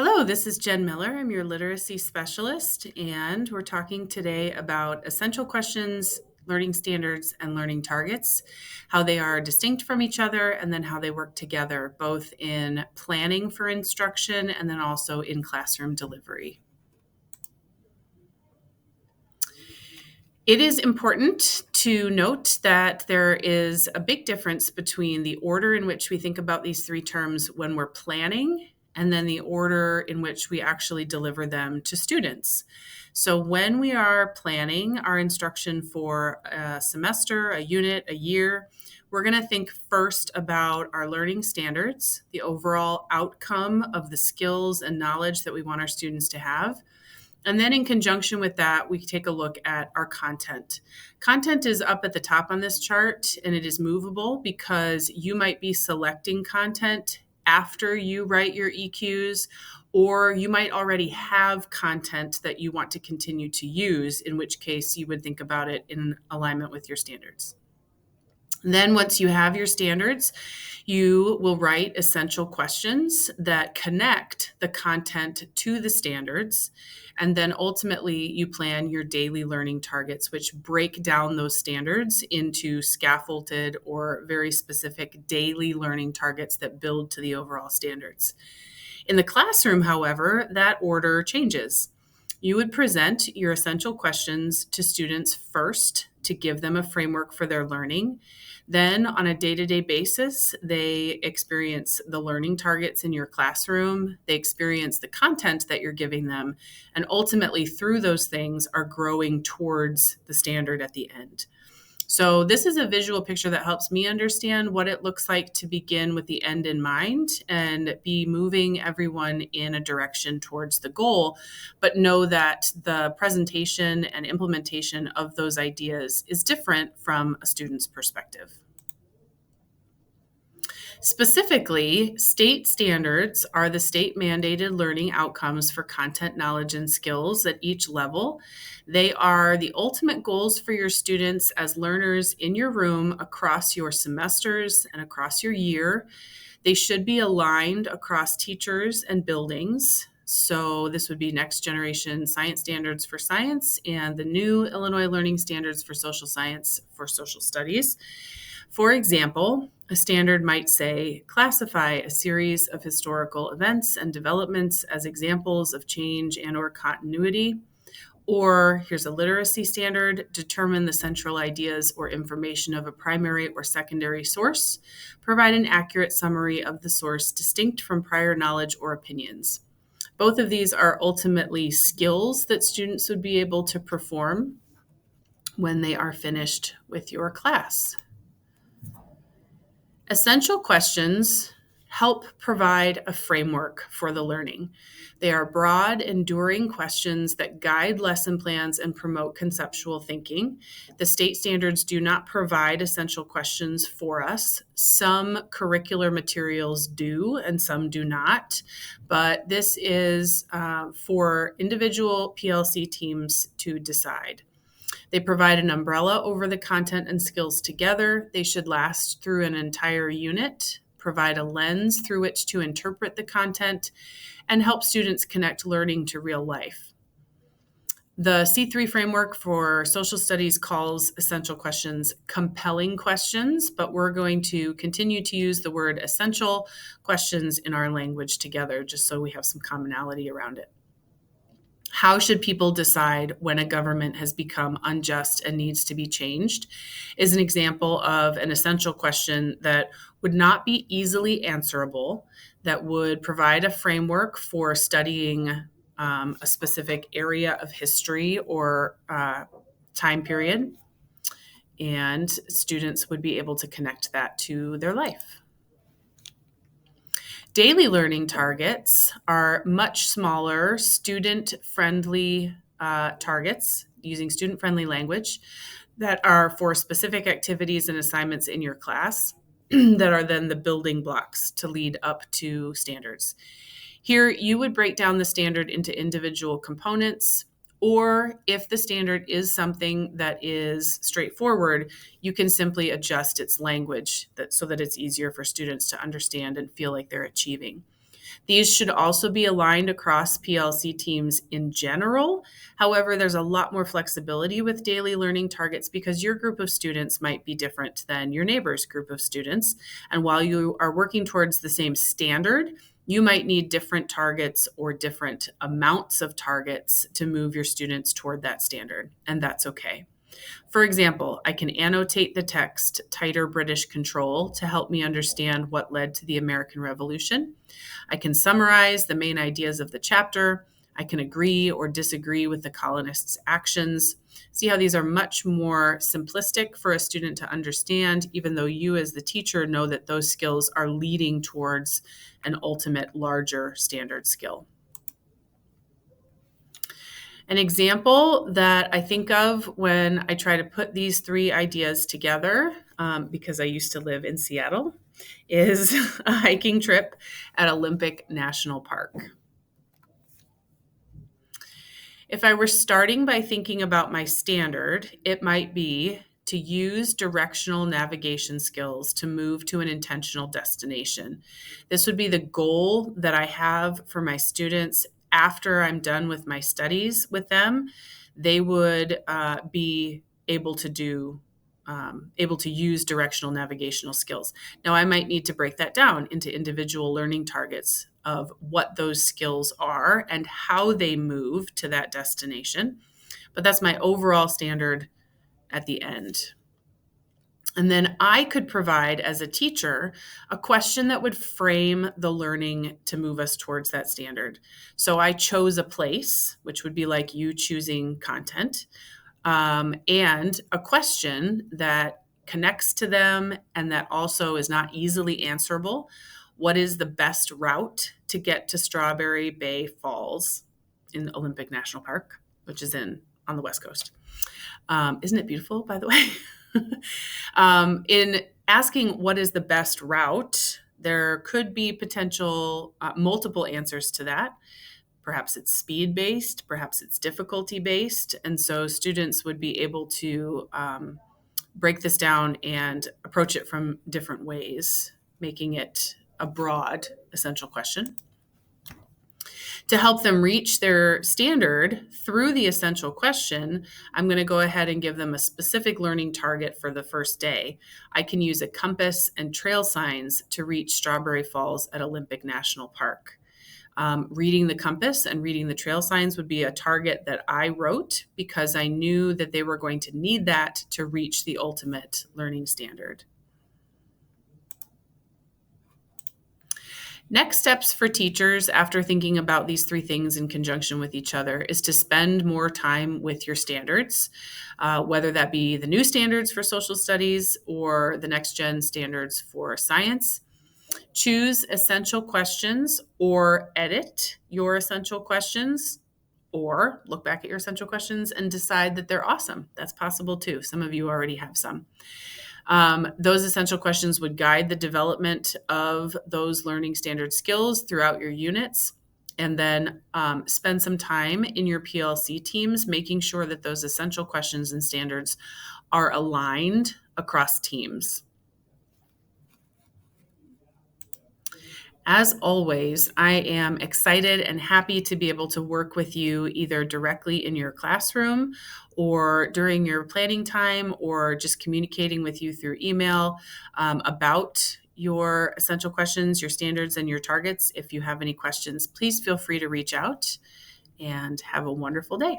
Hello, this is Jen Miller. I'm your literacy specialist, and we're talking today about essential questions, learning standards, and learning targets, how they are distinct from each other, and then how they work together, both in planning for instruction and then also in classroom delivery. It is important to note that there is a big difference between the order in which we think about these three terms when we're planning and then the order in which we actually deliver them to students. So, when we are planning our instruction for a semester, a unit, a year, we're going to think first about our learning standards, the overall outcome of the skills and knowledge that we want our students to have. And then in conjunction with that, we take a look at our content. Content is up at the top on this chart and it is movable because you might be selecting content after you write your EQs, or you might already have content that you want to continue to use, in which case you would think about it in alignment with your standards. Then, once you have your standards, you will write essential questions that connect the content to the standards. And then ultimately, you plan your daily learning targets, which break down those standards into scaffolded or very specific daily learning targets that build to the overall standards. In the classroom, however, that order changes. You would present your essential questions to students first to give them a framework for their learning. Then, on a day-to-day basis, they experience the learning targets in your classroom, they experience the content that you're giving them, and ultimately, through those things, are growing towards the standard at the end. So this is a visual picture that helps me understand what it looks like to begin with the end in mind and be moving everyone in a direction towards the goal, but know that the presentation and implementation of those ideas is different from a student's perspective. Specifically, state standards are the state mandated learning outcomes for content, knowledge, and skills at each level. They are the ultimate goals for your students as learners in your room across your semesters and across your year. They should be aligned across teachers and buildings. So this would be next generation science standards for science and the new Illinois learning standards for social science for social studies. For example, a standard might say, classify a series of historical events and developments as examples of change and/or continuity. Or here's a literacy standard, determine the central ideas or information of a primary or secondary source. Provide an accurate summary of the source distinct from prior knowledge or opinions. Both of these are ultimately skills that students would be able to perform when they are finished with your class. Essential questions help provide a framework for the learning. They are broad, enduring questions that guide lesson plans and promote conceptual thinking. The state standards do not provide essential questions for us. Some curricular materials do, and some do not. But this is for individual PLC teams to decide. They provide an umbrella over the content and skills together. They should last through an entire unit, provide a lens through which to interpret the content, and help students connect learning to real life. The C3 framework for social studies calls essential questions compelling questions, but we're going to continue to use the word essential questions in our language together, just so we have some commonality around it. How should people decide when a government has become unjust and needs to be changed is an example of an essential question that would not be easily answerable, that would provide a framework for studying a specific area of history or time period, and students would be able to connect that to their life. Daily learning targets are much smaller, student-friendly targets using student-friendly language that are for specific activities and assignments in your class that are then the building blocks to lead up to standards. Here, you would break down the standard into individual components, or if the standard is something that is straightforward, you can simply adjust its language so that it's easier for students to understand and feel like they're achieving. These should also be aligned across PLC teams in general. However, there's a lot more flexibility with daily learning targets because your group of students might be different than your neighbor's group of students. And while you are working towards the same standard, you might need different targets or different amounts of targets to move your students toward that standard, and that's okay. For example, I can annotate the text "Tighter British Control" to help me understand what led to the American Revolution. I can summarize the main ideas of the chapter. I can agree or disagree with the colonists' actions. See how these are much more simplistic for a student to understand, even though you as the teacher know that those skills are leading towards an ultimate larger standard skill. An example that I think of when I try to put these three ideas together, because I used to live in Seattle, is a hiking trip at Olympic National Park. If I were starting by thinking about my standard, it might be to use directional navigation skills to move to an intentional destination. This would be the goal that I have for my students after I'm done with my studies with them. They would be able to use directional navigational skills. Now, I might need to break that down into individual learning targets of what those skills are and how they move to that destination. But that's my overall standard at the end. And then I could provide, as a teacher, a question that would frame the learning to move us towards that standard. So I chose a place, which would be like you choosing content, and a question that connects to them and that also is not easily answerable. What is the best route to get to Strawberry Bay Falls in Olympic National Park, which is on the West Coast? Isn't it beautiful, by the way? In asking what is the best route, there could be potential multiple answers to that. Perhaps it's speed-based, perhaps it's difficulty-based. And so students would be able to break this down and approach it from different ways, making it a broad essential question. To help them reach their standard through the essential question, I'm going to go ahead and give them a specific learning target for the first day. I can use a compass and trail signs to reach Strawberry Falls at Olympic National Park. Reading the compass and reading the trail signs would be a target that I wrote because I knew that they were going to need that to reach the ultimate learning standard. Next steps for teachers after thinking about these three things in conjunction with each other is to spend more time with your standards, whether that be the new standards for social studies or the next gen standards for science. Choose essential questions or edit your essential questions, or look back at your essential questions and decide that they're awesome. That's possible too. Some of you already have some. Those essential questions would guide the development of those learning standard skills throughout your units. And then spend some time in your PLC teams making sure that those essential questions and standards are aligned across teams. As always, I am excited and happy to be able to work with you either directly in your classroom or during your planning time or just communicating with you through email about your essential questions, your standards, and your targets. If you have any questions, please feel free to reach out and have a wonderful day.